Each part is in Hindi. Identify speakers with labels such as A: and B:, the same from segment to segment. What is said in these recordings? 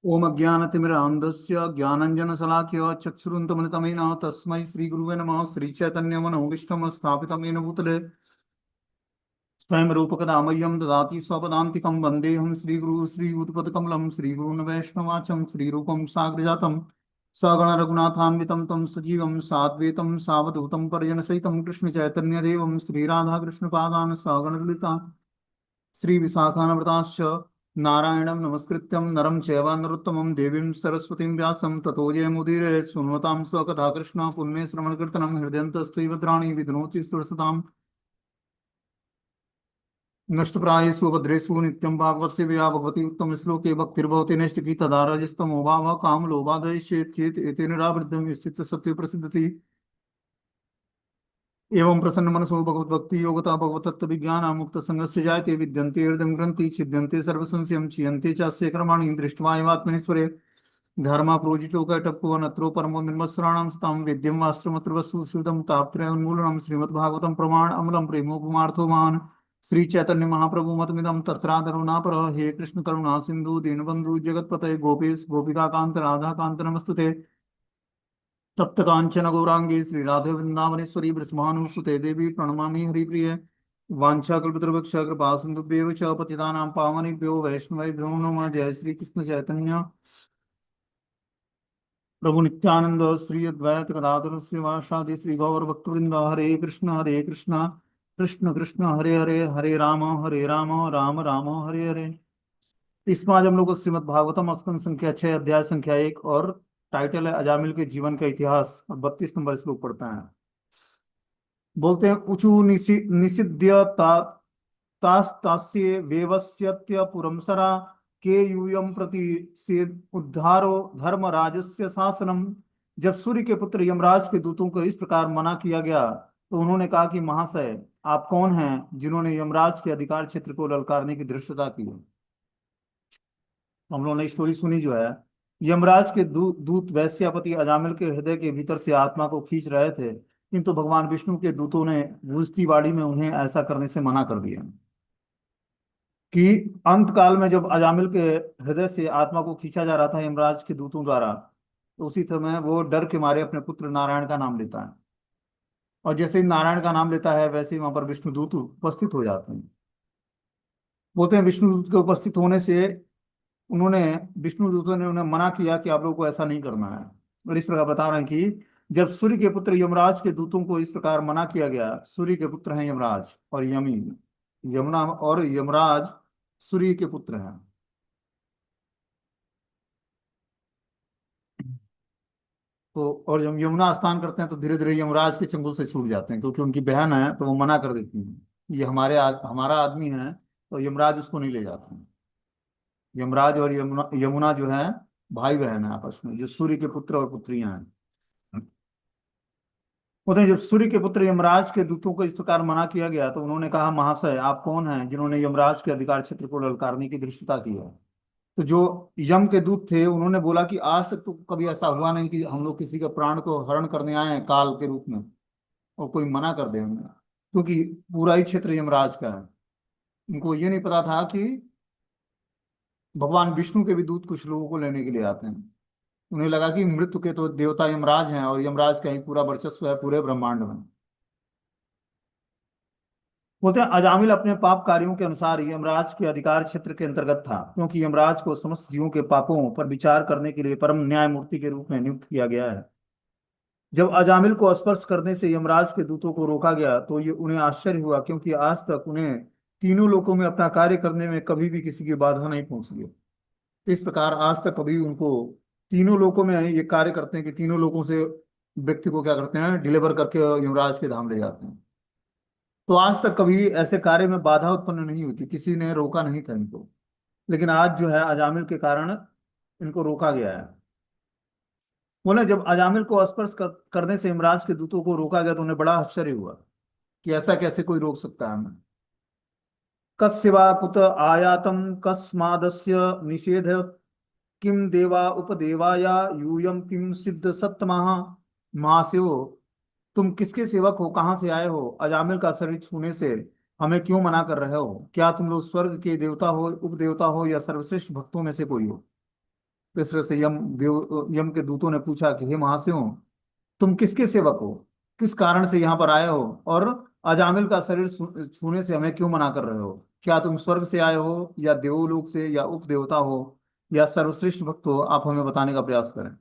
A: ओम अज्ञानतिमिरान्धस्य ज्ञानञ्जनशलाकया चक्षुरुन्मिलितमेन तस्मै श्रीगुरुवे नमः। श्रीचैतन्यमनोभीष्टं स्थापितं येन भूतले स्वयं रूपकदामह्यं ददाति स्वपदान्तिकं वन्देऽहं श्रीगुरुः श्रीयुतपदकमलं श्रीगुरून् वैष्णवाचं श्रीरूपं साग्रजातं सगणरघुनाथान्वितं तं सजीवं साद्वैतं सावधूतं परिजनसहितं कृष्णचैतन्यदेवं श्रीराधाकृष्णपादान् सगणललिता श्रीविशाखान्विताश्च नारायणं नमस्कृत्यं नरं चैव नरोत्तमं देवीं सरस्वतीं व्यासं ततो जयमुदीरये। शृण्वतां स्वकथा कृष्ण पुण्ये श्रवणकीर्तनं हृदयन्तस्थैव द्राणि विधनोति सुरसताम् नष्टप्रायेषु भद्रेषु नित्यं भागवतस्य या भगवती उत्तम श्लोके भक्तिर्भवति नैष्टिकी तदा रजस्तमो भावः कामलोभादयश्चेत् चेत् एतेन निरावृतं स्थित सत्य प्रसिद्धति। एवं प्रसन्न मनसो भगवद्भक्ति योगता भगवतत्व विज्ञान मुक्त संगस्य जायते विद्यन्ते हृदय ग्रंथि छिद्यन्ते सर्वसंशयं क्षीयन्ते चास्य कर्माणि दृष्ट्वा एवात्मनेश्वरे धर्मा प्रोजितो कैटप्पो अनत्रो परमो निर्मत्सराणां स्तां वेद्यं वास्त्रमत्र वस्तु सुदं तापत्रयोन्मूलनं श्रीमद्भागवतं प्रमाण अमलं प्रेमोपमार्थो महान् श्री चैतन्य महाप्रभु मतमिदं तत्रादरो नापर। हे कृष्ण करुणा सिंधु दीनबंधु जगतपते गोपेश गोपिका कांत राधा कांत नमस्तुते। तप्त कांचन गौरांगी श्री राधे वृंदावनेश्वरी ब्रह्मानुसुते देवी प्रणमामि हरिप्रिय। वाञ्छाकल्पतरुभ्यश्च कृपा सिन्धुभ्येव च पतितानां पावनेभ्यो वैष्णवेभ्यो नमः। जय श्री कृष्ण चैतन्य प्रभु नित्यानंद श्री अद्वैत गदाधर श्रीवासादि श्री गौर भक्तवृंद। हरे कृष्ण कृष्ण कृष्ण हरे हरे हरे राम राम राम हरे हरे। इसमें आज हम लोग को श्रीमद् भागवतम स्कंद संख्या 6 अध्याय संख्या 1 और टाइटल है अजामिल के जीवन का इतिहास और 32 नंबर श्लोक पढ़ते हैं। बोलते हैं ऊचु निषिध्य तास्तास्य वेवस्यत्य पुरंसरा के यूयम प्रति से उद्धारो धर्मराजस्य शासनम। जब सूर्य के पुत्र यमराज के दूतों को इस प्रकार मना किया गया तो उन्होंने कहा कि महाशय आप कौन हैं जिन्होंने यमराज के अधिकार क्षेत्र को ललकारने की धृष्टता की। हम लोगों ने स्टोरी सुनी जो है यमराज के दूत वैश्यापति अजामिल के हृदय के भीतर से आत्मा को खींच रहे थे, किंतु भगवान विष्णु के दूतों ने बूझती बाड़ी में उन्हें ऐसा करने से मना कर दिया कि अंत काल में जब अजामिल के हृदय से आत्मा को खींचा जा रहा था यमराज के दूतों द्वारा, तो उसी समय वो डर के मारे अपने पुत्र नारायण का नाम लेता है और जैसे ही नारायण का नाम लेता है वैसे ही वहां पर विष्णु दूत उपस्थित हो जाते हैं। बोलते हैं विष्णु दूत के उपस्थित होने से उन्होंने विष्णु दूतों ने उन्हें मना किया कि आप लोगों को ऐसा नहीं करना है। और इस प्रकार बता रहे हैं कि जब सूर्य के पुत्र यमराज के दूतों को इस प्रकार मना किया गया, सूर्य के पुत्र हैं यमराज और यमी, यमुना और यमराज सूर्य के पुत्र हैं। तो और जब यमुना स्नान करते हैं तो धीरे धीरे यमराज के चंगुल से छूट जाते हैं, क्योंकि उनकी बहन है तो वो मना कर देती है ये हमारा आदमी है, तो यमराज उसको नहीं ले जाते हैं। यमराज और यमुना यमुना जो है भाई बहन है आपस में, जो सूर्य के पुत्र और पुत्रियां हैं। उधर जब सूर्य के पुत्र यमराज के दूतों को इस प्रकार मना किया गया तो उन्होंने कहा महाशय आप कौन हैं जिन्होंने यमराज के अधिकार क्षेत्र को ललकारने की धृष्टता की है। तो जो यम के दूत थे उन्होंने बोला कि आज तक तो कभी ऐसा हुआ नहीं कि हम लोग किसी का प्राण को हरण करने आए हैं काल के रूप में और कोई मना कर दे हमें, क्योंकि पूरा ही क्षेत्र यमराज का है। उनको ये नहीं पता था कि भगवान विष्णु के भी दूत कुछ लोगों को लेने के लिए आते हैं। उन्हें लगा कि मृत्यु के तो देवता यमराज हैं और यमराज का ही पूरा वर्चस्व है पूरे ब्रह्मांड में। बोलते हैं अजामिल अपने पाप कार्यों के अनुसार यमराज के अधिकार क्षेत्र के अंतर्गत था, क्योंकि यमराज को समस्त जीवों के पापों पर विचार करने के लिए परम न्यायमूर्ति के रूप में नियुक्त किया गया है। जब अजामिल को स्पर्श करने से यमराज के दूतों को रोका गया तो ये उन्हें आश्चर्य हुआ, क्योंकि आज तक उन्हें तीनों लोकों में अपना कार्य करने में कभी भी किसी की बाधा नहीं पहुंची है। तो इस प्रकार आज तक कभी उनको तीनों लोकों में ये कार्य करते हैं कि तीनों लोकों से व्यक्ति को क्या करते हैं डिलीवर करके यमराज के धाम ले जाते हैं। तो आज तक कभी ऐसे कार्य में बाधा उत्पन्न नहीं हुई थी, किसी ने रोका नहीं था इनको, लेकिन आज जो है अजामिल के कारण इनको रोका गया है। बोले जब अजामिल को स्पर्श करने से यमराज के दूतों को रोका गया तो उन्हें बड़ा आश्चर्य हुआ कि ऐसा कैसे कोई रोक सकता है हमें। कस्यवा कुत आयातम कस्मादस्य निषेध किम देवा उपदेवाया यूयम किम सिद्ध सत्तमः। महासेव तुम किसके सेवक हो, कहाँ से आए हो, अजामिल का शरीर छूने से हमें क्यों मना कर रहे हो। क्या तुम लोग स्वर्ग के देवता हो, उपदेवता हो या सर्वश्रेष्ठ भक्तों में से कोई हो। तीसरे से यम के दूतों ने पूछा कि हे महाशयों, तुम किसके सेवक हो, किस कारण से यहाँ पर आए हो, और अजामिल का शरीर छूने से हमें क्यों मना कर रहे हो? क्या तुम स्वर्ग से आए हो, या देवलोक से, या उपदेवता हो, या सर्वश्रेष्ठ भक्त हो? आप हमें बताने का प्रयास करें।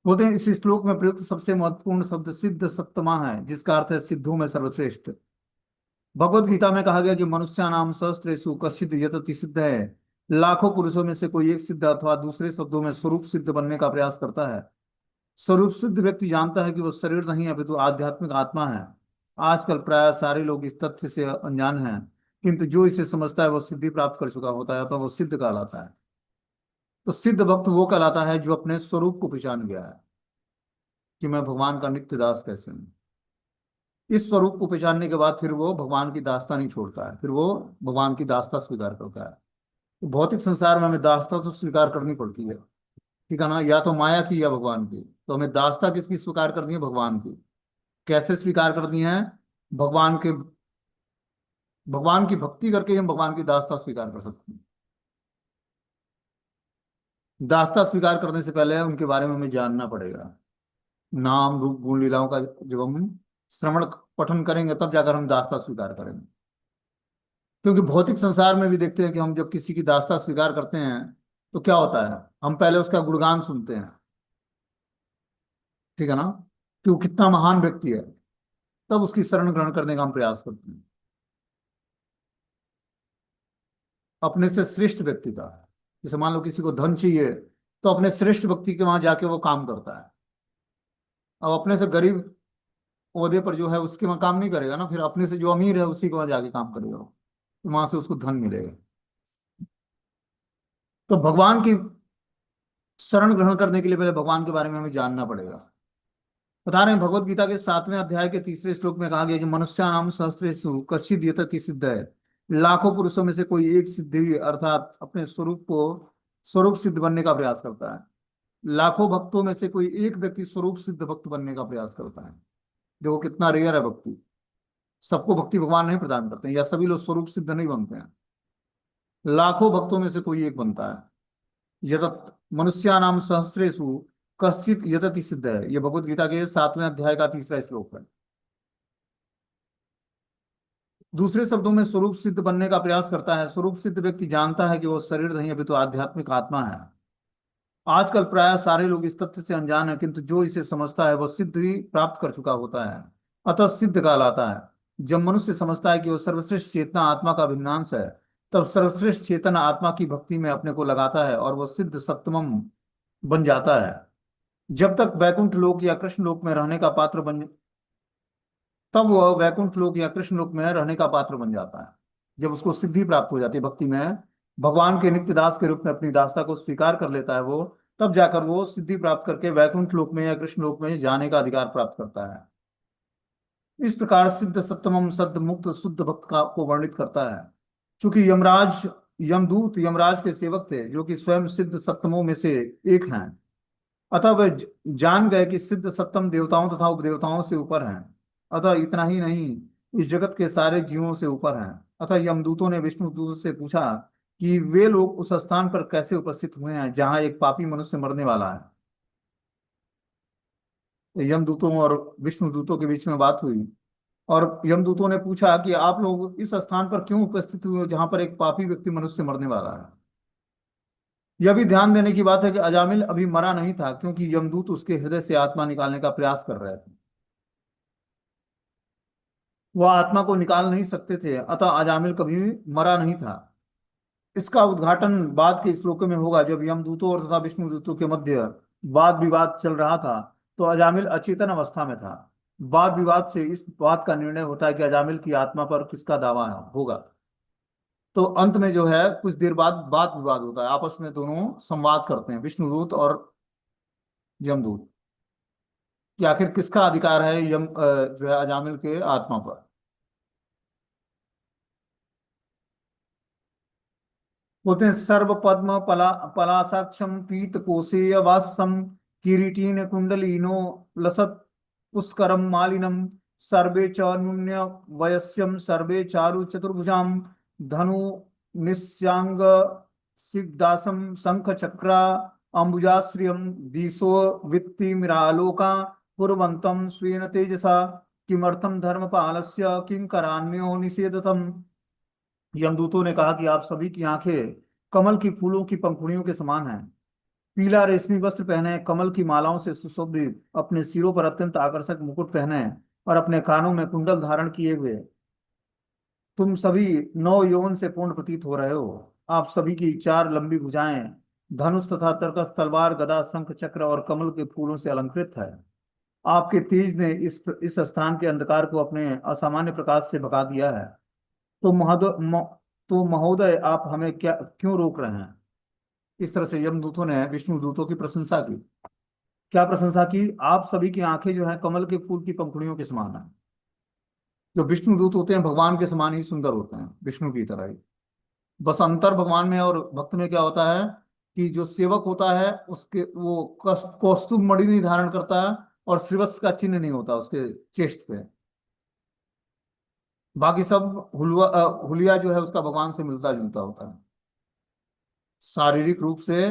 A: बोलते हैं इस श्लोक में प्रयुक्त सबसे महत्वपूर्ण शब्द सिद्ध सप्तमा है, जिसका अर्थ है सिद्धों में सर्वश्रेष्ठ। भगवत गीता में कहा गया कि मनुष्य नाम सहस्त्रेषु कश्चित् यतति सिद्ध है। लाखों पुरुषों में से कोई एक सिद्ध, अथवा दूसरे शब्दों में स्वरूप सिद्ध बनने का प्रयास करता है। स्वरूप सिद्ध व्यक्ति जानता है कि वो शरीर नहीं है, अपितु आध्यात्मिक आत्मा है। आजकल प्राय सारे लोग इस तथ्य से अनजान हैं, किंतु जो इसे समझता है वो सिद्धि प्राप्त कर चुका होता है, तो वो सिद्ध कहलाता है। तो सिद्ध भक्त वो कहलाता है जो अपने स्वरूप को पहचान गया है कि मैं भगवान का नित्य दास कैसे हूँ। इस स्वरूप को पहचानने के बाद फिर वो भगवान की दासता नहीं छोड़ता है, फिर वो भगवान की दासता स्वीकार करता है। तो भौतिक संसार में हमें दासता तो स्वीकार करनी पड़ती है, ठीक है ना, या तो माया की या भगवान की। तो हमें दासता किसकी स्वीकार करनी है? भगवान की। कैसे स्वीकार करनी है? भगवान के, भगवान की भक्ति करके हम भगवान की दासता स्वीकार कर सकते हैं। दासता स्वीकार करने से पहले उनके बारे में हमें जानना पड़ेगा। नाम रूप गुण लीलाओं का जब हम श्रवण पठन करेंगे तब जाकर हम दासता स्वीकार करेंगे। क्योंकि भौतिक संसार में भी देखते हैं कि हम जब किसी की दासता स्वीकार करते हैं तो क्या होता है, हम पहले उसका गुणगान सुनते हैं, ठीक है ना, कि वो कितना महान व्यक्ति है, तब उसकी शरण ग्रहण करने का हम प्रयास करते हैं। अपने से श्रेष्ठ व्यक्ति का, जैसे मान लो किसी को धन चाहिए, तो अपने श्रेष्ठ व्यक्ति के वहां जाके वो काम करता है। अब अपने से गरीब ओहदे पर जो है उसके वहां काम नहीं करेगा ना, फिर अपने से जो अमीर है उसी के वहां जाके काम करेगा वो। तो वहां से उसको धन मिलेगा। तो भगवान की शरण ग्रहण करने के लिए पहले भगवान के बारे में हमें जानना पड़ेगा। बता रहे हैं भगवत गीता के 7वें अध्याय के तीसरे श्लोक में कहा गया कि मनुष्य नाम सहस्त्रेषु कश्चित् यतति सिद्ध है। लाखों पुरुषों में से कोई एक सिद्धि अर्थात अपने स्वरूप को स्वरूप सिद्ध बनने का प्रयास करता है। लाखों भक्तों में से कोई एक व्यक्ति स्वरूप सिद्ध भक्त बनने का प्रयास करता है। देखो कितना रेयर है भक्ति। सबको भक्ति भगवान नहीं प्रदान करते हैं, या सभी लोग स्वरूप सिद्ध नहीं बनते हैं। लाखों भक्तों में से कोई एक बनता है। यतत मनुष्यानाम सहस्रेषु कश्चित यतति सिद्ध है, ये भगवत गीता के 7वें अध्याय का तीसरा श्लोक है। दूसरे शब्दों में स्वरूप सिद्ध बनने का प्रयास करता है। स्वरूप सिद्ध व्यक्ति जानता है कि वो शरीर नहीं अभी तो आध्यात्मिक आत्मा है। आजकल प्राय सारे लोग इस तथ्य से अनजान है, किंतु जो इसे समझता है वह सिद्धि प्राप्त कर चुका होता है, अतः सिद्ध कहलाता है। जब मनुष्य समझता है कि वह सर्वश्रेष्ठ चेतना आत्मा का भिन्नांश है, तब सर्वश्रेष्ठ चेतन आत्मा की भक्ति में अपने को लगाता है और वह सिद्ध सत्तमम बन जाता है। जब तक वैकुंठ लोक या कृष्ण लोक में रहने का पात्र बन तब वह वैकुंठ लोक या कृष्ण लोक में रहने का पात्र बन जाता है। जब उसको सिद्धि प्राप्त हो जाती है भक्ति में, भगवान के नित्य दास के रूप में अपनी दासता को स्वीकार कर लेता है वो, तब जाकर वो सिद्धि प्राप्त करके वैकुंठ लोक में या कृष्ण लोक में जाने का अधिकार प्राप्त करता है। इस प्रकार सिद्ध सत्तमम सद्द मुक्त शुद्ध भक्त का को वर्णित करता है। चूंकि यमदूत यमराज के सेवक थे, जो कि स्वयं सिद्ध सत्तमों में से एक हैं, अतः वे जान गए कि सिद्ध सत्तम देवताओं तथा उपदेवताओं से ऊपर हैं। अतः इतना ही नहीं, इस जगत के सारे जीवों से ऊपर हैं। अतः यमदूतों ने विष्णुदूत से पूछा कि वे लोग उस स्थान पर कैसे उपस्थित हुए हैं जहां एक पापी मनुष्य मरने वाला है। तो यमदूतों और विष्णुदूतों के बीच में बात हुई, और यमदूतों ने पूछा कि आप लोग इस स्थान पर क्यों उपस्थित हुए हो जहां पर एक पापी व्यक्ति मनुष्य मरने वाला है। यह भी ध्यान देने की बात है कि अजामिल अभी मरा नहीं था, क्योंकि यमदूत उसके हृदय से आत्मा निकालने का प्रयास कर रहे थे। वह आत्मा को निकाल नहीं सकते थे, अतः अजामिल कभी मरा नहीं था। इसका उद्घाटन बाद के श्लोकों में होगा। जब यमदूतों और तथा विष्णुदूतों के मध्य वाद विवाद चल रहा था, तो अजामिल अचेतन अवस्था में था। वाद विवाद से इस बात का निर्णय होता है कि अजामिल की आत्मा पर किसका दावा होगा। तो अंत में जो है कुछ देर बाद वाद विवाद होता है, आपस में दोनों संवाद करते हैं, विष्णुदूत और यमदूत, कि आखिर किसका अधिकार है जो है अजामिल के आत्मा पर। बोलते हैं सर्व पद्म पलासाक्षम पीत कोसेय वासम किरीटीन कुंडलीनो लसत पुष्करम मालिनम सर्वे च नुन्य वयस्यम सर्वे चारु चतुर्भुजाम धनु निस्यांग सिद्धासम शंख चक्रा अंबुजाश्रियम दिशो वित्ति मिरालोका पूर्वंतम स्वेन तेजसा किमर्थम धर्मपालस्य किंकरान्यो निषेधतम। यमदूतों ने कहा कि आप सभी की आंखें कमल की फूलों की पंखुड़ियों के समान हैं। पीला रेशमी वस्त्र पहने, कमल की मालाओं से सुशोभित, अपने सिरों पर अत्यंत आकर्षक मुकुट पहने और अपने कानों में कुंडल धारण किए हुए तुम सभी नौ यौवन से पूर्ण प्रतीत हो रहे हो। आप सभी की चार लंबी भुजाएं धनुष तथा तरकस, तलवार, गदा, शंख, चक्र और कमल के फूलों से अलंकृत है। आपके तेज ने इस स्थान के अंधकार को अपने असामान्य प्रकाश से भगा दिया है। तो तो महोदय, आप हमें क्या क्यों रोक रहे हैं? इस तरह से यमदूतों ने विष्णु दूतों की प्रशंसा की। क्या प्रशंसा की? आप सभी की आंखें जो है कमल के फूल की पंखुड़ियों के समान है। जो विष्णु दूत होते हैं भगवान के समान ही सुंदर होते हैं, विष्णु की तरह ही। बस अंतर भगवान में और भक्त में क्या होता है कि जो सेवक होता है उसके वो कौस्तुभ मणि नहीं धारण करता है और श्रीवत्स का चिन्ह नहीं होता उसके चेस्ट पे। बाकी सब हुलिया जो है उसका भगवान से मिलता जुलता होता है। शारीरिक रूप से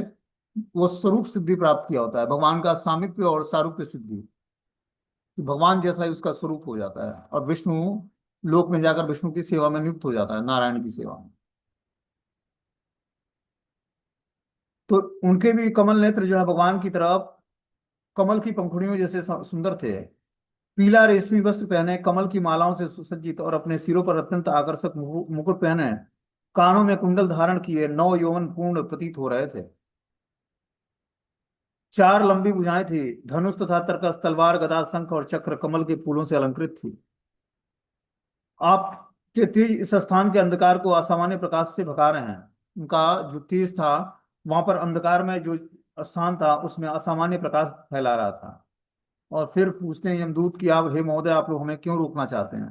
A: वो स्वरूप सिद्धि प्राप्त किया होता है, भगवान का सामीप्य और सारूप्य सिद्धि, कि भगवान जैसा ही उसका स्वरूप हो जाता है। और विष्णु लोक में जाकर विष्णु की सेवा में नियुक्त हो जाता है, नारायण की सेवा में। तो उनके भी कमल नेत्र जो है भगवान की तरफ कमल की पंखुड़ियों जैसे सुंदर थे। पीला रेशमी वस्त्र पहने, कमल की मालाओं से सुसज्जित और अपने सिरों पर अत्यंत आकर्षक मुकुट पहने, कानों में कुंडल धारण किए नौ यौवन पूर्ण प्रतीत हो रहे थे। चार लंबी भुजाएं थी, धनुष तथा तरकस, तलवार, गदा, शंख और चक्र कमल के फूलों से अलंकृत थी। आपके तेज इस स्थान के अंधकार को असामान्य प्रकाश से भगा रहे हैं। उनका जो तेज था वहां पर अंधकार में जो स्थान था उसमें असामान्य प्रकाश फैला रहा था। और फिर पूछते हैं यमदूत कि आप, हे महोदय, आप लोग हमें क्यों रोकना चाहते हैं?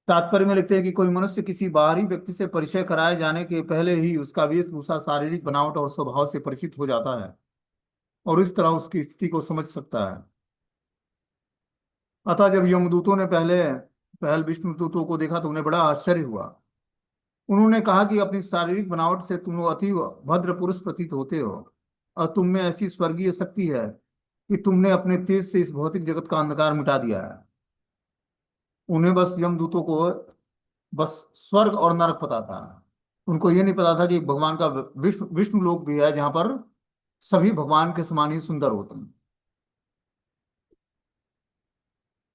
A: तात्पर्य में लिखते हैं कि कोई मनुष्य किसी बाहरी व्यक्ति से परिचय कराए जाने के पहले ही उसका वेशभूषा, शारीरिक बनावट और स्वभाव से परिचित हो जाता है और इस तरह उसकी स्थिति को समझ सकता है। अतः जब यमदूतों ने पहल विष्णु दूतों को देखा तो उन्हें बड़ा आश्चर्य हुआ। उन्होंने कहा कि अपनी शारीरिक बनावट से तुम लोग अति भद्र पुरुष प्रतीत होते हो और तुम में ऐसी स्वर्गीय शक्ति है कि तुमने अपने तेज से इस भौतिक जगत का अंधकार मिटा दिया है। उन्हें बस यमदूतों को बस स्वर्ग और नरक पता था। उनको ये नहीं पता था कि भगवान का विष्णु विष्णु लोक भी है जहां पर सभी भगवान के समान ही सुंदर होते हैं।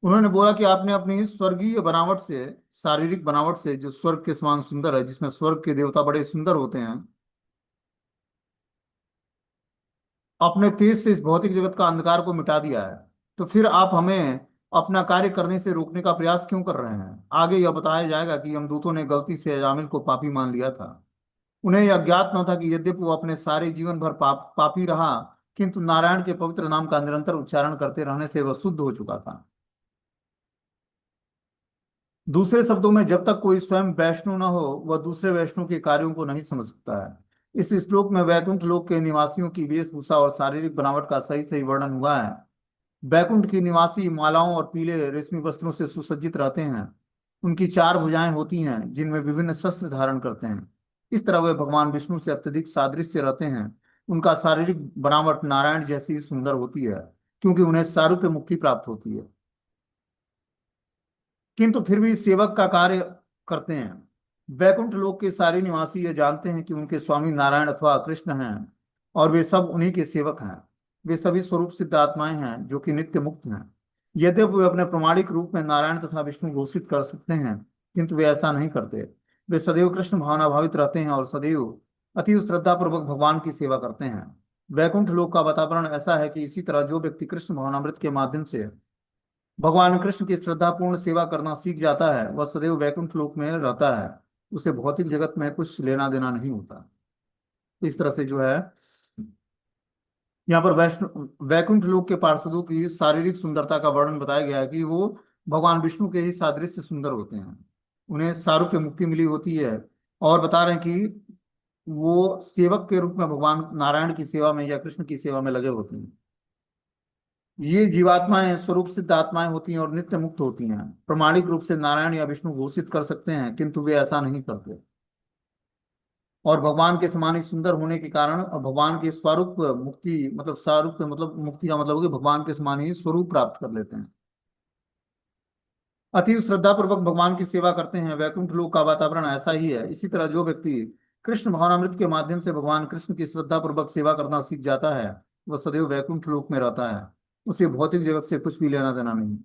A: उन्होंने बोला कि आपने अपनी स्वर्गीय बनावट से, शारीरिक बनावट से जो स्वर्ग के समान सुंदर है, जिसमें स्वर्ग के देवता बड़े सुंदर होते हैं, अपने तेज से इस भौतिक जगत का अंधकार को मिटा दिया है। तो फिर आप हमें अपना कार्य करने से रोकने का प्रयास क्यों कर रहे हैं? आगे यह बताया जाएगा कि यमदूतों ने गलती से अजामिल को पापी मान लिया था। उन्हें यह ज्ञात न था कि यद्यपि वो अपने सारे जीवन भर पापी रहा, किंतु नारायण के पवित्र नाम का निरंतर उच्चारण करते रहने से वह शुद्ध हो चुका था। दूसरे शब्दों में, जब तक कोई स्वयं वैष्णव न हो वह दूसरे वैष्णव के कार्यों को नहीं समझ सकता है। इस श्लोक में वैकुंठ लोक के निवासियों की वेशभूषा और शारीरिक बनावट का सही सही वर्णन हुआ है। वैकुंठ के निवासी मालाओं और पीले रेशमी वस्त्रों से सुसज्जित रहते हैं। उनकी चार भुजाएं होती हैं जिनमें विभिन्न शस्त्र धारण करते हैं। इस तरह वे भगवान विष्णु से अत्यधिक सादृश्य रहते हैं। उनका शारीरिक बनावट नारायण जैसी ही सुंदर होती है क्योंकि उन्हें सारूप्य मुक्ति प्राप्त होती है, किंतु फिर भी सेवक का कार्य करते हैं। वैकुंठ लोक के सारे निवासी ये जानते हैं कि उनके स्वामी नारायण अथवा कृष्ण हैं और वे सब उन्हीं के सेवक हैं। वे सभी स्वरूप सिद्ध आत्माएं हैं जो कि नित्य मुक्त हैं। यद्यपि वे अपने प्रमाणिक रूप में नारायण तथा विष्णु घोषित कर सकते हैं, किंतु वे ऐसा नहीं करते। वे सदैव कृष्ण भावना भावित रहते हैं और सदैव अति श्रद्धा पूर्वक भगवान की सेवा करते हैं। वैकुंठ लोक का वातावरण ऐसा है कि इसी तरह जो व्यक्ति कृष्ण भावनामृत के माध्यम से भगवान कृष्ण की श्रद्धापूर्ण सेवा करना सीख जाता है वह सदैव वैकुंठ लोक में रहता है। उसे भौतिक जगत में कुछ लेना देना नहीं होता। इस तरह से जो है यहाँ पर वैकुंठ लोक के पार्षदों की शारीरिक सुंदरता का वर्णन बताया गया है कि वो भगवान विष्णु के ही सादृश्य सुंदर होते हैं। उन्हें सारूप्य मुक्ति मिली होती है और बता रहे हैं कि वो सेवक के रूप में भगवान नारायण की सेवा में या कृष्ण की सेवा में लगे होते हैं। ये जीवात्माएं स्वरूप सिद्ध आत्माएं होती हैं और नित्य मुक्त होती हैं। प्रमाणिक रूप से नारायण या विष्णु घोषित कर सकते हैं, किंतु वे ऐसा नहीं करते। और भगवान के समान ही सुंदर होने के कारण और भगवान के स्वरूप मुक्ति मतलब स्वरूप मतलब मुक्ति का मतलब है कि भगवान के समान ही स्वरूप प्राप्त कर लेते हैं। अति श्रद्धा पूर्वक भगवान की सेवा करते हैं। वैकुंठ लोक का वातावरण ऐसा ही है। इसी तरह जो व्यक्ति कृष्ण भावनामृत के माध्यम से भगवान कृष्ण की श्रद्धा पूर्वक सेवा करना सीख जाता है वह सदैव वैकुंठ लोक में रहता है। उसे भौतिक जगत से कुछ भी लेना देना नहीं।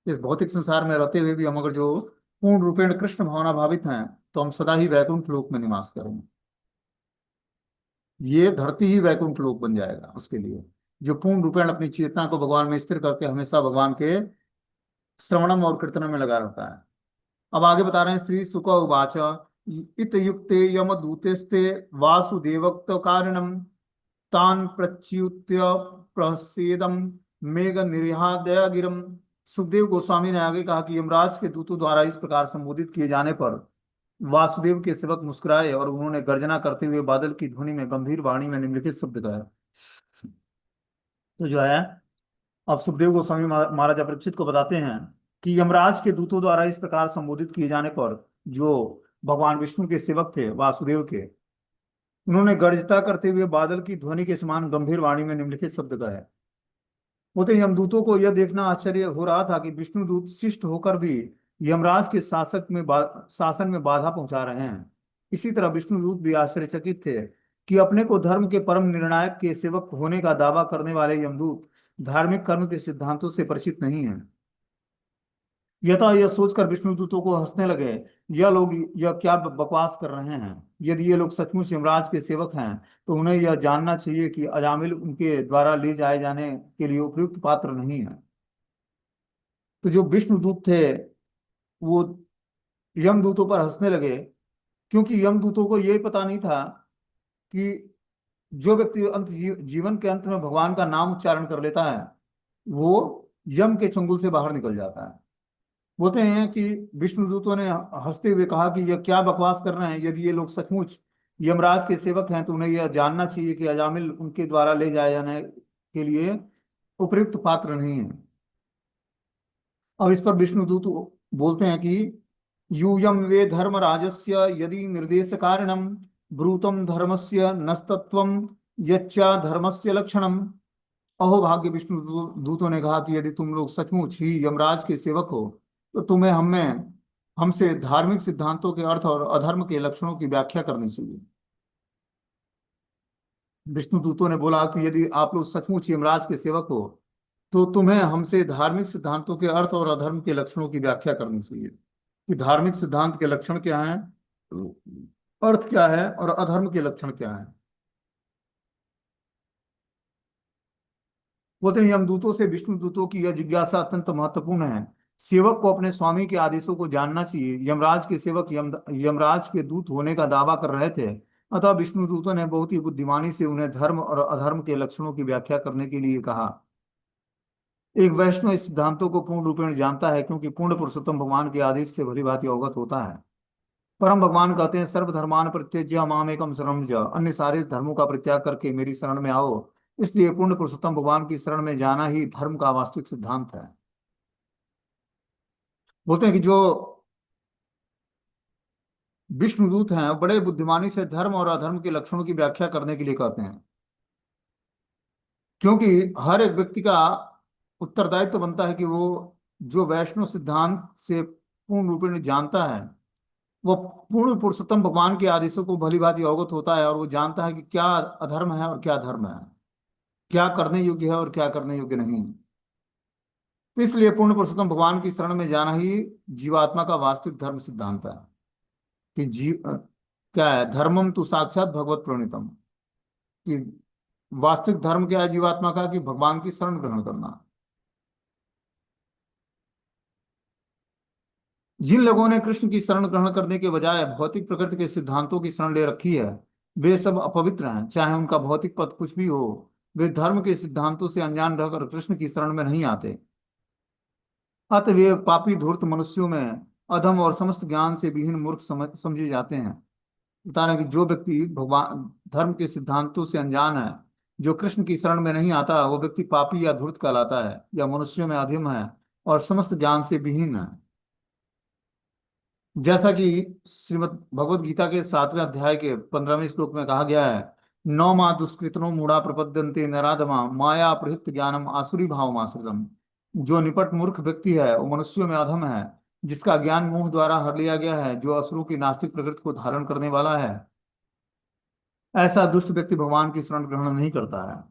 A: इस भौतिक संसार में रहते हुए भी हम अगर जो पूर्ण रूपेण कृष्ण भावना भावित हैं तो हम सदा ही वैकुंठ लोक में निवास करेंगे। ये धरती ही वैकुंठ लोक बन जाएगा उसके लिए, जो पूर्ण रूपेण अपनी चेतना को भगवान में स्थिर करके हमेशा भगवान के श्रवणम और कीर्तनम में लगा रहता है। अब आगे बता रहे हैं, श्री सुक उवाच इत युक्ते यम दूतेस्ते वासुदेवक्त कारणम तान प्रच्युत्य प्रसेदम मेघ निर्हादय गिरम। सुखदेव गोस्वामी ने आगे कहा कि यमराज के दूतों द्वारा इस प्रकार संबोधित किए जाने पर वासुदेव के सेवक मुस्कुराए और उन्होंने गर्जना करते हुए बादल की ध्वनि में गंभीर वाणी में निम्नलिखित शब्द कहा। तो जो है, अब सुखदेव गोस्वामी महाराजा परीक्षित को बताते हैं कि यमराज के दूतों द्वारा इस प्रकार संबोधित किए जाने पर जो भगवान विष्णु के सेवक थे वासुदेव के, उन्होंने गर्जता करते हुए बादल की ध्वनि के समान गंभीर वाणी में निम्नलिखित शब्द कहे। होते यमदूतों को यह देखना आश्चर्य हो रहा था कि विष्णु दूत शिष्ट होकर भी यमराज के शासन में बाधा पहुंचा रहे हैं। इसी तरह विष्णुदूत भी आश्चर्यचकित थे कि अपने को धर्म के परम निर्णायक के सेवक होने का दावा करने वाले यमदूत धार्मिक कर्म के सिद्धांतों से परिचित नहीं है। यथा यह सोचकर विष्णुदूतों को हंसने लगे, यह लोग यह क्या बकवास कर रहे हैं। यदि ये लोग सचमुच यमराज के सेवक हैं तो उन्हें यह जानना चाहिए कि अजामिल उनके द्वारा ले जाए जाने के लिए उपयुक्त पात्र नहीं है। तो जो विष्णुदूत थे वो यमदूतों पर हंसने लगे, क्योंकि यमदूतों को यही पता नहीं था कि जो व्यक्ति जीवन के अंत में भगवान का नाम उच्चारण कर लेता है वो यम के चंगुल से बाहर निकल जाता है। बोलते हैं कि विष्णुदूतों ने हंसते हुए कहा कि यह क्या बकवास कर रहे हैं। यदि ये लोग सचमुच यमराज के सेवक हैं तो उन्हें यह जानना चाहिए कि अजामिल उनके द्वारा ले जाए जाने के लिए उपयुक्त पात्र नहीं है। अब इस पर विष्णुदूत बोलते हैं कि यूयम वे धर्म राजस्य यदि निर्देश कारणम ब्रूतम धर्मस्य नस्तत्वम यच्चा धर्मस्य लक्षणम। अहो भाग्य, विष्णु दूतों ने कहा कि यदि तुम लोग सचमुच ही यमराज के सेवक हो तो तुम्हें हमें हमसे धार्मिक सिद्धांतों के अर्थ और अधर्म के लक्षणों की व्याख्या करनी चाहिए। विष्णु दूतों ने बोला कि यदि आप लोग सचमुच यमराज के सेवक हो तो तुम्हें हमसे धार्मिक सिद्धांतों के अर्थ और अधर्म के लक्षणों की व्याख्या करनी चाहिए कि धार्मिक सिद्धांत के लक्षण क्या हैं, अर्थ क्या है और अधर्म के लक्षण क्या हैं। बोलते हैं यमदूतों से विष्णु दूतों की यह जिज्ञासा अत्यंत महत्वपूर्ण है। सेवक को अपने स्वामी के आदेशों को जानना चाहिए। यमराज के सेवक यमराज के दूत होने का दावा कर रहे थे, अतः विष्णु दूतों ने बहुत ही बुद्धिमानी से उन्हें धर्म और अधर्म के लक्षणों की व्याख्या करने के लिए कहा। एक वैष्णव इस सिद्धांतों को पूर्ण रूपेण जानता है क्योंकि पूर्ण पुरुषोत्तम भगवान के आदेश से भली भांति अवगत होता है। परम भगवान कहते हैं, सर्वधर्मान परित्यज्य माम एकम शरणं व्रज। अन्य सारे धर्मों का परित्याग करके मेरी शरण में आओ। इसलिए पूर्ण पुरुषोत्तम भगवान की शरण में जाना ही धर्म का वास्तविक सिद्धांत है। बोलते हैं कि जो विष्णुदूत हैं बड़े बुद्धिमानी से धर्म और अधर्म के लक्षणों की व्याख्या करने के लिए कहते हैं, क्योंकि हर एक व्यक्ति का उत्तरदायित्व बनता है कि वो जो वैष्णव सिद्धांत से पूर्ण रूप में जानता है वो पूर्ण पुरुषोत्तम भगवान के आदेशों को भली भांति अवगत होता है और वो जानता है कि क्या अधर्म है और क्या धर्म है, क्या करने योग्य है और क्या करने योग्य नहीं। तो इसलिए पूर्ण पुरुषोत्तम भगवान की शरण में जाना ही जीवात्मा का वास्तविक धर्म सिद्धांत है कि क्या है, धर्मम तो साक्षात भगवत प्रणीतम, कि वास्तविक धर्म क्या है जीवात्मा का, कि भगवान की शरण ग्रहण करना। जिन लोगों ने कृष्ण की शरण ग्रहण करने के बजाय भौतिक प्रकृति के सिद्धांतों की शरण ले रखी है वे सब अपवित्र हैं, चाहे उनका भौतिक पद कुछ भी हो। वे धर्म के सिद्धांतों से अनजान रहकर कृष्ण की शरण में नहीं आते। अतः वे पापी धूर्त मनुष्यों में अधम और समस्त ज्ञान से विहीन मूर्ख समझे जाते हैं। बता रहे हैं कि जो व्यक्ति भगवान धर्म के सिद्धांतों से अनजान है, जो कृष्ण की शरण में नहीं आता, वो व्यक्ति पापी या धूर्त कहलाता है या मनुष्यों में अधम है और समस्त ज्ञान से विहीन है। जैसा कि श्रीमद् भगवत गीता के 7वें अध्याय के 15वें श्लोक में कहा गया है, नौ मा दुष्कृतनो मूढ़ा प्रपद्यन्ते नराधमा माया प्रहित ज्ञानम आसुरी भाव आश्रितम। जो निपट मूर्ख व्यक्ति है वो मनुष्यों में अधम है, जिसका ज्ञान मोह द्वारा हर लिया गया है, जो असुरों की नास्तिक प्रकृति को धारण करने वाला है। ऐसा दुष्ट व्यक्ति भगवान की शरण ग्रहण नहीं करता है।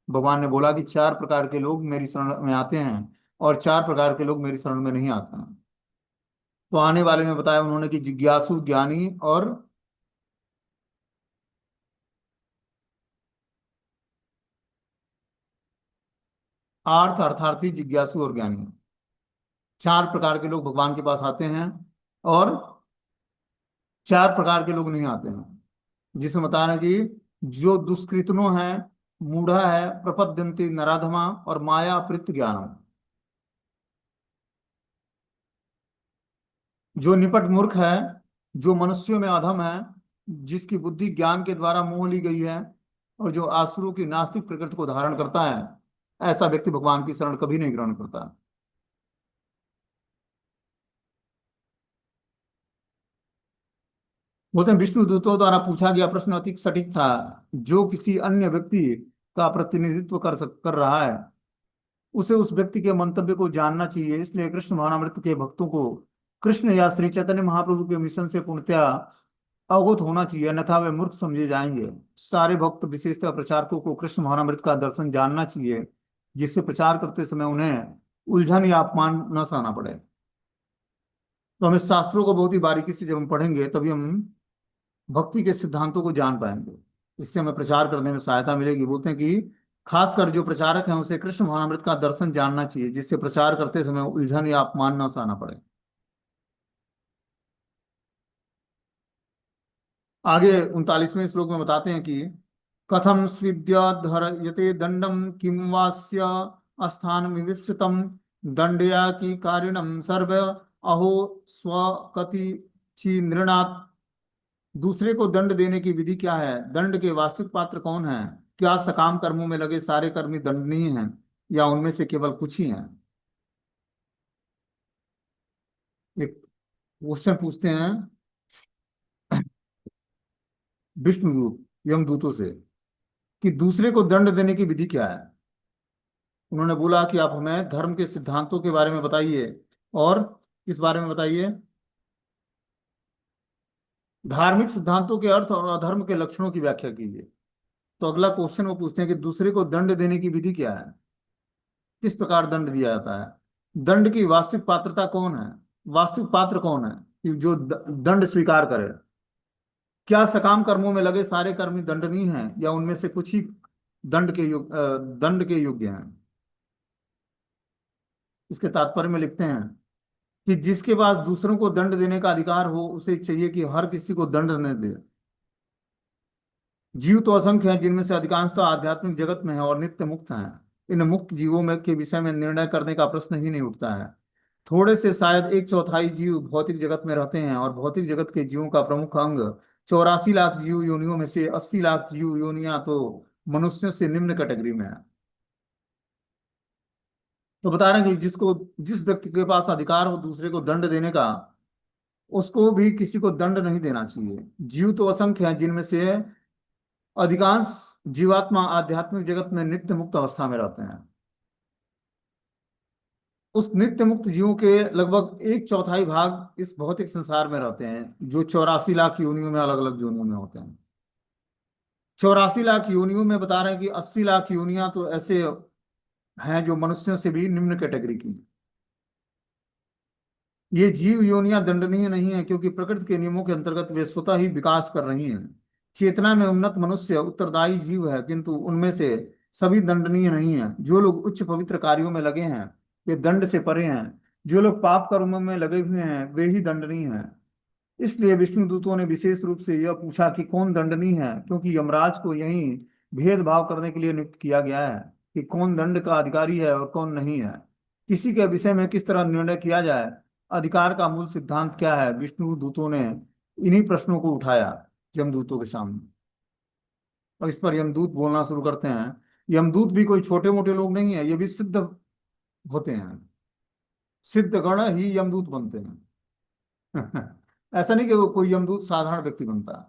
A: भगवान ने बोला कि चार प्रकार के लोग मेरी शरण में आते हैं और चार प्रकार के लोग मेरी शरण में नहीं आते हैं। तो आने वाले में बताया उन्होंने कि जिज्ञासु, ज्ञानी और आर्थ अर्थार्थी, जिज्ञासु और ज्ञानी, चार प्रकार के लोग भगवान के पास आते हैं और चार प्रकार के लोग नहीं आते हैं। जिसमें बता रहे हैं कि जो दुष्कृतनो है, मूढ़ा है, प्रपद्यंते नराधमा और माया अपृत ज्ञानम। जो निपट मूर्ख है, जो मनुष्यों में अधम है, जिसकी बुद्धि ज्ञान के द्वारा मोह ली गई है, और जो आसुरों की नास्तिक प्रकृति को धारण करता है, ऐसा व्यक्ति भगवान की शरण कभी नहीं ग्रहण करता। बोलते हैं विष्णु दूतों द्वारा पूछा गया प्रश्न अति सटीक था। जो किसी अन्य व्यक्ति का प्रतिनिधित्व कर रहा है, उसे उस व्यक्ति के मंतव्य को जानना चाहिए। इसलिए कृष्ण भावनामृत के भक्तों को कृष्ण या श्री चैतन्य महाप्रभु के मिशन से पूर्णतया अवगत होना चाहिए, अन्यथा वे मूर्ख समझे जाएंगे। सारे भक्त विशेषतः प्रचारकों को कृष्ण भावनामृत का दर्शन जानना चाहिए, जिससे प्रचार करते समय उन्हें उलझन या अपमान न सहना पड़े। तो हमें शास्त्रों को बहुत ही बारीकी से जब हम पढ़ेंगे तभी हम भक्ति के सिद्धांतों को जान पाएंगे। इससे हमें प्रचार करने में सहायता मिलेगी। बोलते हैं कि खासकर जो प्रचारक हैं उसे कृष्ण भावनामृत का दर्शन जानना चाहिए, जिससे प्रचार करते समय उलझन या अपमान न सहना पड़े। आगे 39वें श्लोक में बताते हैं कि कथम स्विद्यधर्यते दंडम किम वास्य स्थान विविप्सितम दंडया की कारिणम सर्व अहो स्वकति ची नृणात्। दूसरे को दंड देने की विधि क्या है? दंड के वास्तविक पात्र कौन है? क्या सकाम कर्मों में लगे सारे कर्मी दंडनीय हैं या उनमें से केवल कुछ ही हैं? एक क्वेश्चन पूछते हैं विष्णुदूत यमदूतों से कि दूसरे को दंड देने की विधि क्या है। उन्होंने बोला कि आप हमें धर्म के सिद्धांतों के बारे में बताइए, और किस बारे में बताइए? धार्मिक सिद्धांतों के अर्थ और अधर्म के लक्षणों की व्याख्या कीजिए। तो अगला क्वेश्चन वो पूछते हैं कि दूसरे को दंड देने की विधि क्या है, किस प्रकार दंड दिया जाता है, दंड की वास्तविक पात्रता कौन है, वास्तविक पात्र कौन है कि जो दंड स्वीकार करे। क्या सकाम कर्मों में लगे सारे कर्मी दंडनीय हैं या उनमें से कुछ ही दंड के योग्य हैं। इसके तात्पर्य में लिखते हैं कि जिसके पास दूसरों को दंड देने का अधिकार हो उसे चाहिए कि हर किसी को दंड न दे। जीव तो असंख्य हैं, जिनमें से अधिकांशतः आध्यात्मिक जगत में है और नित्य मुक्त हैं। इन मुक्त जीवों में के विषय में निर्णय करने का प्रश्न ही नहीं उठता है। थोड़े से शायद एक चौथाई जीव भौतिक जगत में रहते हैं, और भौतिक जगत के जीवों का प्रमुख अंग 84 लाख जीव योनियों में से 80 लाख जीव योनियां तो मनुष्यों से निम्न कैटेगरी में है। तो बता रहे हैं कि जिस व्यक्ति के पास अधिकार हो दूसरे को दंड देने का, उसको भी किसी को दंड नहीं देना चाहिए। जीव तो असंख्य हैं, जिनमें से अधिकांश जीवात्मा आध्यात्मिक जगत में नित्य मुक्त अवस्था में रहते हैं। उस नित्य मुक्त जीवों के लगभग एक चौथाई भाग इस भौतिक संसार में रहते हैं, जो 84 लाख योनियों में अलग अलग योनियों में होते हैं। 84 लाख योनियों में बता रहे हैं कि 80 लाख योनियां तो ऐसे हैं जो मनुष्यों से भी निम्न कैटेगरी की। ये जीव योनियां दंडनीय नहीं है, क्योंकि प्रकृति के नियमों के अंतर्गत वे स्वतः ही विकास कर रही हैं। चेतना में उन्नत मनुष्य उत्तरदायी जीव है, किंतु उनमें से सभी दंडनीय नहीं है। जो लोग उच्च पवित्र कार्यों में लगे हैं वे दंड से परे हैं, जो लोग पाप कर्मों में लगे हुए हैं वे ही दंडनीय हैं। इसलिए विष्णु दूतों ने विशेष रूप से यह पूछा कि कौन दंडनीय है, क्योंकि यमराज को यही भेदभाव करने के लिए नियुक्त किया गया है कि कौन दंड का अधिकारी है और कौन नहीं है। किसी के विषय में किस तरह निर्णय किया जाए, अधिकार का मूल सिद्धांत क्या है, विष्णु दूतों ने इन्हीं प्रश्नों को उठाया यमदूतों के सामने। और इस पर यमदूत बोलना शुरू करते हैं। यमदूत भी कोई छोटे मोटे लोग नहीं है, ये भी सिद्ध होते हैं। सिद्ध गण ही यमदूत बनते हैं। ऐसा नहीं कि वो कोई यमदूत साधारण व्यक्ति बनता है।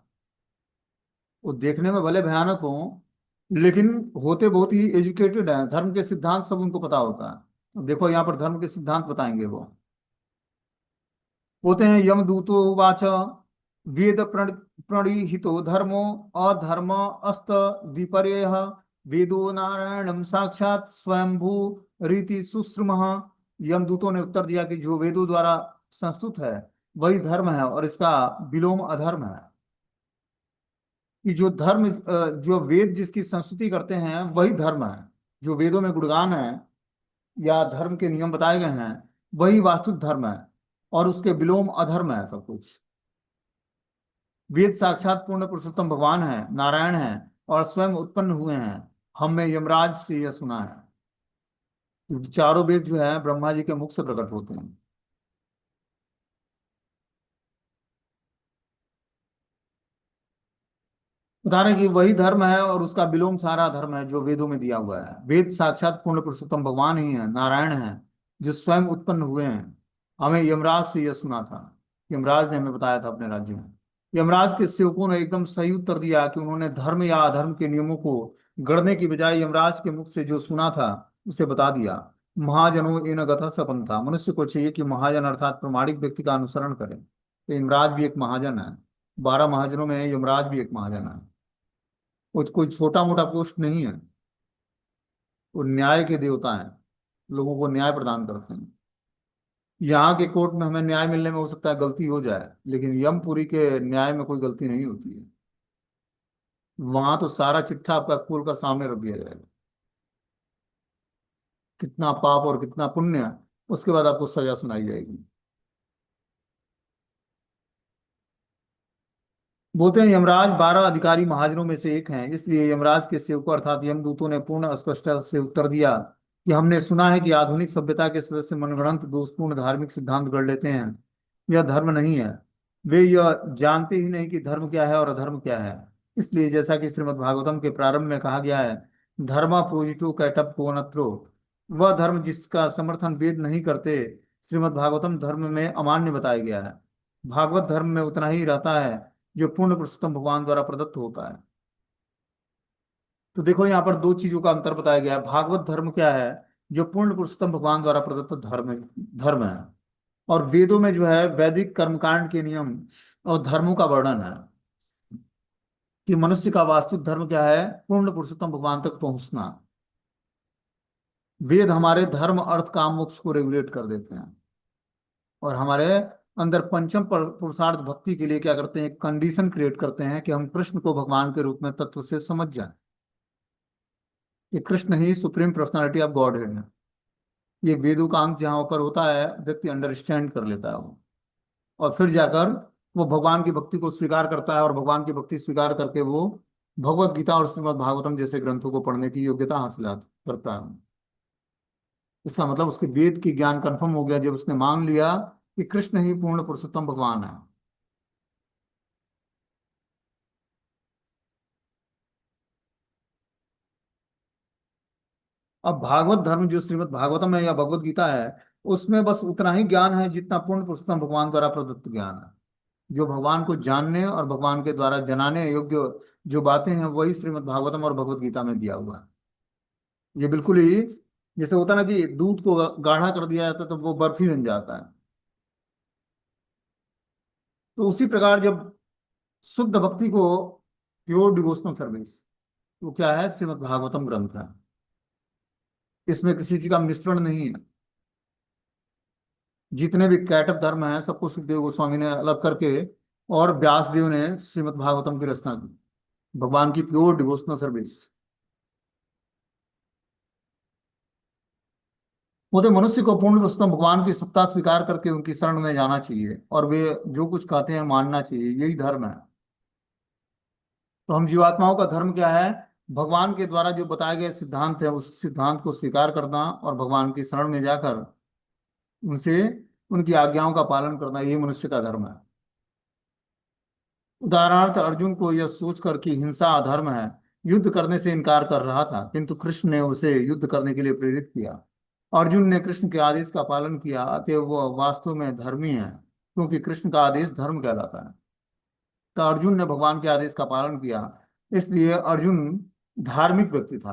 A: वो देखने में भले भयानक हो, लेकिन होते बहुत ही एजुकेटेड हैं, धर्म के सिद्धांत सब उनको पता होता है। देखो यहाँ पर धर्म के सिद्धांत बताएंगे वो। होते हैं यमदूतो वाच वेद प्रणीहितो धर्मो अधर्म अस्त द्विपर्ययः वेदो नारायणम साक्षात स्वयंभू रीति सुश्रुम। यमदूतों ने उत्तर दिया कि जो वेदों द्वारा संस्तुत है वही धर्म है, और इसका विलोम अधर्म है। कि जो धर्म जो वेद जिसकी संस्तुति करते हैं वही धर्म है। जो वेदों में गुणगान है या धर्म के नियम बताए गए हैं वही वास्तविक धर्म है, और उसके विलोम अधर्म है सब कुछ। वेद साक्षात पूर्ण पुरुषोत्तम भगवान है, नारायण है, और स्वयं उत्पन्न हुए हैं। हमने यमराज से यह सुना है कि चारों वेद जो है ब्रह्मा जी के मुख से प्रकट होते हैं। बता रहे हैं कि वही धर्म है और उसका विलोम सारा धर्म है जो वेदों में दिया हुआ है। वेद साक्षात पूर्ण पुरुषोत्तम भगवान ही है, नारायण है, जो स्वयं उत्पन्न हुए हैं। हमें यमराज से यह सुना था। यमराज ने हमें बताया था अपने राज्य में। यमराज के सेवकों ने एकदम सही उत्तर दिया कि उन्होंने धर्म या अधर्म के नियमों को गढ़ने की बजाय यमराज के मुख से जो सुना था उसे बता दिया। महाजनों इन गतः सपन था। मनुष्य को चाहिए कि महाजन अर्थात प्रमाणिक व्यक्ति का अनुसरण करे। तो यमराज भी एक महाजन है। 12 महाजनों में यमराज भी एक महाजन है। वो कोई छोटा मोटा पोस्ट नहीं है। वो न्याय के देवता हैं, लोगों को न्याय प्रदान करते हैं। यहाँ के कोर्ट में हमें न्याय मिलने में हो सकता है गलती हो जाए, लेकिन यमपुरी के न्याय में कोई गलती नहीं होती है। वहां तो सारा चिट्ठा आपका खोल कर सामने रख दिया जाएगा, कितना पाप और कितना पुण्य, उसके बाद आपको सजा सुनाई जाएगी। बोलते हैं यमराज 12 अधिकारी महाजनों में से एक हैं, इसलिए यमराज के सेवकों अर्थात यमदूतों ने पूर्ण स्पष्टता से उत्तर दिया कि हमने सुना है कि आधुनिक सभ्यता के सदस्य मनगढ़ंत दोषपूर्ण धार्मिक सिद्धांत गढ़ लेते हैं। यह धर्म नहीं है। वे यह जानते ही नहीं कि धर्म क्या है और अधर्म क्या है। इसलिए जैसा कि श्रीमद् भागवतम के प्रारंभ में कहा गया है, धर्मा प्रोजिटो कैटअप कोनत्रो, वह धर्म जिसका समर्थन वेद नहीं करते श्रीमद् भागवतम धर्म में अमान्य बताया गया है। भागवत धर्म में उतना ही रहता है जो पूर्ण पुरुषोत्तम भगवान द्वारा प्रदत्त होता है। तो देखो यहाँ पर दो चीजों का अंतर बताया गया है। भागवत धर्म क्या है? जो पूर्ण पुरुषोत्तम भगवान द्वारा प्रदत्त धर्म है। और वेदों में जो है वैदिक कर्मकांड के नियम और धर्मों का वर्णन है कि मनुष्य का वास्तविक धर्म क्या है, पूर्ण पुरुषोत्तम भगवान तक पहुंचना। वेद हमारे धर्म अर्थ काम मोक्ष को रेगुलेट कर देते हैं, और हमारे अंदर पंचम पुरुषार्थ भक्ति के लिए क्या करते हैं, एक कंडीशन क्रिएट करते हैं कि हम कृष्ण को भगवान के रूप में तत्व से समझ जाएं कि कृष्ण ही सुप्रीम पर्सनालिटी ऑफ गॉड है। ये वेदों का अंत जहां पर होता है व्यक्ति अंडरस्टैंड कर लेता है वो, और फिर जाकर वो भगवान की भक्ति को स्वीकार करता है, और भगवान की भक्ति स्वीकार करके वो भगवत गीता और श्रीमद् भागवतम जैसे ग्रंथों को पढ़ने की योग्यता हासिल करता है। इसका मतलब उसके वेद की ज्ञान कंफर्म हो गया जब उसने मान लिया कि कृष्ण ही पूर्ण पुरुषोत्तम भगवान है। अब भागवत धर्म जो श्रीमद् भागवतम है या भगवत गीता है, उसमें बस उतना ही ज्ञान है जितना पूर्ण पुरुषोत्तम भगवान द्वारा प्रदत्त ज्ञान है। जो भगवान को जानने और भगवान के द्वारा जनाने योग्य जो बातें हैं वही श्रीमद् भागवतम और भगवत गीता में दिया हुआ है। ये बिल्कुल ही जैसे होता ना कि दूध को गाढ़ा कर दिया जाता है तो वो बर्फी बन जाता है। तो उसी प्रकार जब शुद्ध भक्ति को, प्योर डिवोशनल सर्विस, वो क्या है, श्रीमद् भागवतम ग्रंथ है। इसमें किसी चीज का मिश्रण नहीं है। जितने भी कैटअप धर्म है सबको सुखदेव गोस्वामी ने अलग करके और व्यास देव ने श्रीमद् भागवतम की रचना की। भगवान की प्योर डिवोशनल सर्विस। वो तो मनुष्य को पूर्ण पुरुषोत्तम भगवान की सत्ता स्वीकार करके उनकी शरण में जाना चाहिए, और वे जो कुछ कहते हैं मानना चाहिए, यही धर्म है। तो हम जीवात्माओं का धर्म क्या है? भगवान के द्वारा जो बताए गए सिद्धांत है उस सिद्धांत को स्वीकार करना और भगवान की शरण में जाकर उनसे उनकी आज्ञाओं का पालन करना, यही मनुष्य का धर्म है। उदाहरणार्थ अर्जुन को यह सोचकर कि हिंसा अधर्म है, युद्ध करने से इनकार कर रहा था, किंतु कृष्ण ने उसे युद्ध करने के लिए प्रेरित किया। अर्जुन ने कृष्ण के आदेश का पालन किया, अतः वह वास्तव में धर्मी है। क्योंकि कृष्ण का आदेश धर्म कहलाता है। तो अर्जुन ने भगवान के आदेश का पालन किया, इसलिए अर्जुन धार्मिक व्यक्ति था।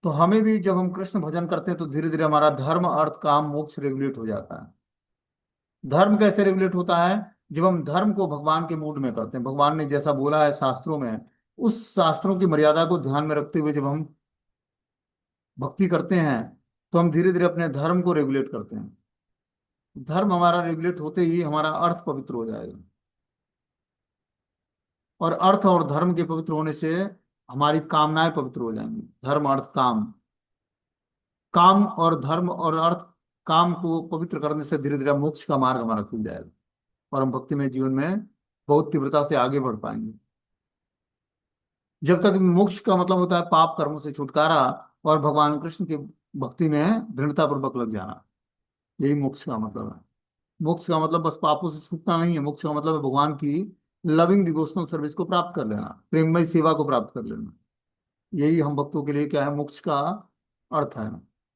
A: तो हमें भी जब हम कृष्ण भजन करते हैं तो धीरे धीरे हमारा धर्म अर्थ काम मोक्ष रेगुलेट हो जाता है। धर्म कैसे रेगुलेट होता है? जब हम धर्म को भगवान के मूड में करते हैं, भगवान ने जैसा बोला है शास्त्रों में, उस शास्त्रों की मर्यादा को ध्यान में रखते हुए जब हम भक्ति करते हैं, तो हम धीरे धीरे अपने धर्म को रेगुलेट करते हैं। धर्म हमारा रेगुलेट होते ही हमारा अर्थ पवित्र हो जाएगा, और अर्थ और धर्म के पवित्र होने से हमारी कामनाएं पवित्र हो जाएंगी। धर्म अर्थ काम, काम और धर्म और अर्थ, काम को पवित्र करने से धीरे धीरे मोक्ष का मार्ग हमारा खुल जाएगा, और हम भक्ति में जीवन में बहुत तीव्रता से आगे बढ़ पाएंगे। जब तक मोक्ष का मतलब होता है पाप कर्मों से छुटकारा और भगवान कृष्ण की भक्ति में दृढ़ता पूर्वक लग जाना, यही मोक्ष का मतलब है। मोक्ष का मतलब बस पापों से छूटना नहीं है, मोक्ष का मतलब है भगवान की लविंग डिवोशनल सर्विस को प्राप्त कर लेना, प्रेममय सेवा को प्राप्त कर लेना। यही हम भक्तों के लिए क्या है, मोक्ष का अर्थ है।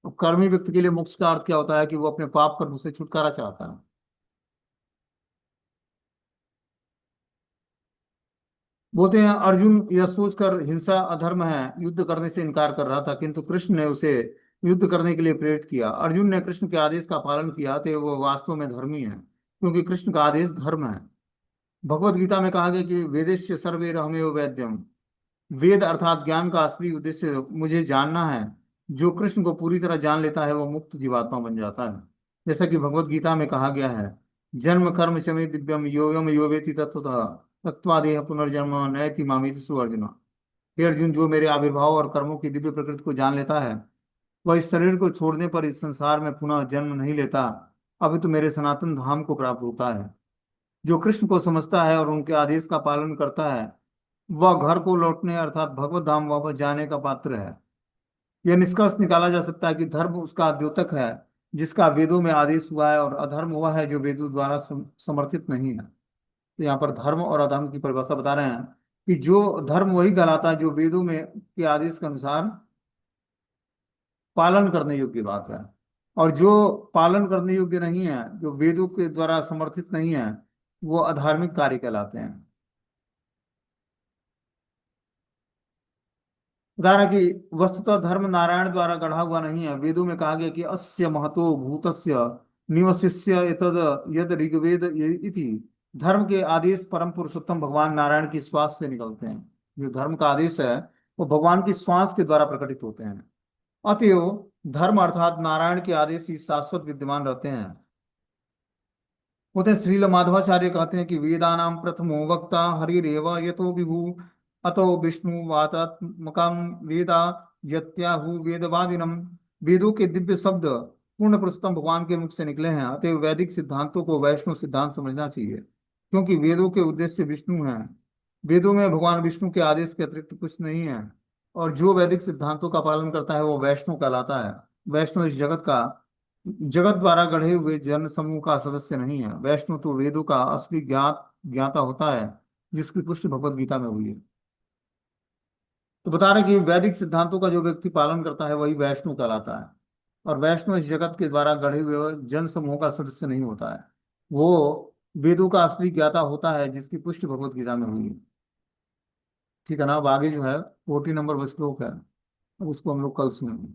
A: अब कर्मी व्यक्ति के लिए मोक्ष का अर्थ क्या होता है कि वो अपने पाप कर्म से छुटकारा चाहता है। बोलते हैं अर्जुन यह सोचकर हिंसा अधर्म है युद्ध करने से इनकार कर रहा था, किंतु कृष्ण ने उसे युद्ध करने के लिए प्रेरित किया। अर्जुन ने कृष्ण के आदेश का पालन किया तो वह वास्तव में धर्मी है, क्योंकि कृष्ण का आदेश धर्म है। भगवत गीता में कहा गया कि वेदेश्य सर्वैरहमेव वेद्यम, वेद अर्थात ज्ञान का असली उद्देश्य मुझे जानना है। जो कृष्ण को पूरी तरह जान लेता है वो मुक्त जीवात्मा बन जाता है। जैसा कि भगवत गीता में कहा गया है, जन्म कर्म च मे दिव्यम योयम यो वेति तत्वतः तत्वा देह पुनर्जन्म नयति मामिति सुअर्जुन। हे अर्जुन, जो मेरे आविर्भाव और कर्मों की दिव्य प्रकृति को जान लेता है वह इस शरीर को छोड़ने पर इस संसार में पुनः जन्म नहीं लेता, अभी तो मेरे सनातन धाम को प्राप्त होता है। जो कृष्ण को समझता है और उनके आदेश का पालन करता है वह घर को लौटने अर्थात भगवत धाम वापस जाने का पात्र है। यह निष्कर्ष निकाला जा सकता है कि धर्म उसका द्योतक है जिसका वेदों में आदेश हुआ है, और अधर्म हुआ है जो वेदों द्वारा समर्थित नहीं है। तो यहाँ पर धर्म और अधर्म की परिभाषा बता रहे हैं कि जो धर्म वही कहलाता है जो वेदों में के आदेश के अनुसार पालन करने योग्य बात है, और जो पालन करने योग्य नहीं है, जो वेदों के द्वारा समर्थित नहीं है, वो अधार्मिक कार्य कहलाते हैं। उदाहरण कि वस्तुतः धर्म नारायण द्वारा गढ़ा हुआ नहीं है। वेदों में कहा गया कि अस्य महतो भूतस्य निवसिष्य एतद यद ऋग्वेद इति। धर्म के आदेश परम पुरुषोत्तम भगवान नारायण की श्वास से निकलते हैं। जो धर्म का आदेश है वो भगवान की श्वास के द्वारा प्रकटित होते हैं। अतएव धर्म अर्थात नारायण के आदेश ही शाश्वत विद्यमान रहते हैं। होते श्रील माधवाचार्य कहते हैं कि वेदानाम प्रथमो वक्ता हरिरेव यतो विभु अतो विष्णु वातात्मकम वेदा यत्याहु वेदवादिनम। वेदों के दिव्य शब्द पूर्ण पुरुषोत्तम भगवान के मुख से निकले हैं, अतएव वैदिक सिद्धांतों को वैष्णव सिद्धांत समझना चाहिए, क्योंकि वेदों के उद्देश्य विष्णु हैं। वेदों में भगवान विष्णु के आदेश के अतिरिक्त कुछ नहीं है, और जो वैदिक सिद्धांतों का पालन करता है वो वैष्णव कहलाता है। वैष्णव इस जगत द्वारा गढ़े हुए जन समूह का सदस्य नहीं है। वैष्णव तो वेदों का असली ज्ञाता होता है, जिसकी पुष्टि भगवत गीता में हुई है। तो बता रहे कि वैदिक सिद्धांतों का जो व्यक्ति पालन करता है वही वैष्णव कहलाता है, और वैष्णव इस जगत के द्वारा गढ़े हुए जन समूह का सदस्य नहीं होता है। वो वेदों का असली ज्ञाता होता है, जिसकी पुष्टि भगवत गीता में हुई है। ठीक है ना? अब आगे जो है 40 नंबर श्लोक है, अब उसको हम लोग कल सुनेंगे।